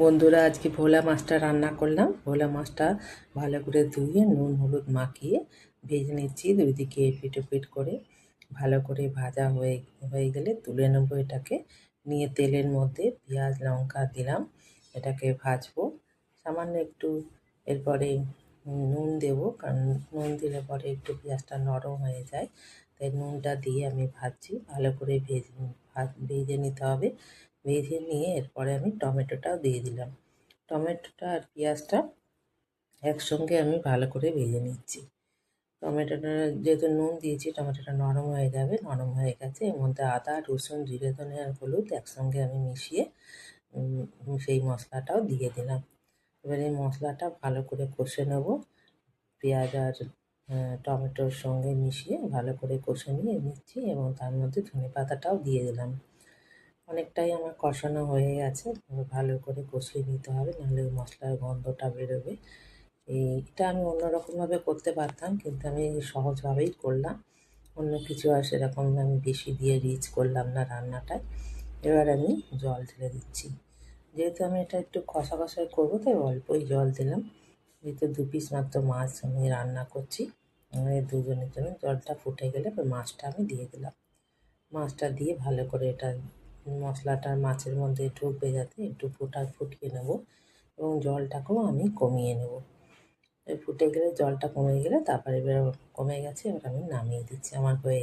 বন্ধুরা, আজকে ভোলা মাছটা রান্না করলাম। ভোলা মাছটা ভালো করে ধুয়ে নুন হলুদ মাখিয়ে ভেজে নিচ্ছি। দুই দিকে এপিট ওপিট করে ভালো করে ভাজা হয়ে হয়ে গেলে তুলে নেবো এটাকে। নিয়ে তেলের মধ্যে পেঁয়াজ লঙ্কা দিলাম, এটাকে ভাজবো সামান্য একটু। এরপরে নুন দেবো, কারণ নুন দিলে পরে একটু পেঁয়াজটা নরম হয়ে যায়। তাই নুনটা দিয়ে আমি ভাজছি, ভালো করে ভেজে নিতে হবে। ভেজে নিয়ে এরপরে আমি টমেটোটাও দিয়ে দিলাম। টমেটোটা আর পেঁয়াজটা একসঙ্গে আমি ভালো করে ভেজে নিচ্ছি। টমেটোটা যেহেতু নুন দিয়েছি, টমেটোটা নরম হয়ে যাবে। নরম হয়ে গেছে, এর মধ্যে আদা রসুন জিরে ধনে আর হলুদ একসঙ্গে আমি মিশিয়ে সেই মশলাটাও দিয়ে দিলাম। এবার এই মশলাটা ভালো করে কষে নেব। পেঁয়াজ আর টমেটোর সঙ্গে মিশিয়ে ভালো করে কষে নিয়ে নিচ্ছি, এবং তার মধ্যে ধনে পাতাটাও দিয়ে দিলাম। অনেকটাই আমার কষানো হয়ে গেছে, ভালো করে কষিয়ে নিতে হবে, নাহলে মশলার গন্ধটা বেরোবে। এটা আমি অন্যরকমভাবে করতে পারতাম, কিন্তু আমি সহজভাবেই করলাম। অন্য কিছু আর সেরকম আমি বেশি দিয়ে রিচ করলাম না রান্নাটায়। এবার আমি জল ঢেলে দিচ্ছি। যেহেতু আমি এটা একটু কষা কষাই করবো, তাই অল্পই জল দিলাম। যেহেতু 2 পিস মাত্র মাছ আমি রান্না করছি, আমাদের দুজনের জন্য। জলটা ফুটে গেলে মাছটা আমি দিয়ে দিলাম। মাছটা দিয়ে ভালো করে এটা মশলাটা মাছের মধ্যে ঢুকবে, যাতে একটু ফুটিয়ে নেব, এবং জলটাকেও আমি কমিয়ে নেব। ফুটে গেলে জলটা কমে গেলে তারপরে এবার কমে গেছে, এবার আমি নামিয়ে দিচ্ছি। আমার হয়ে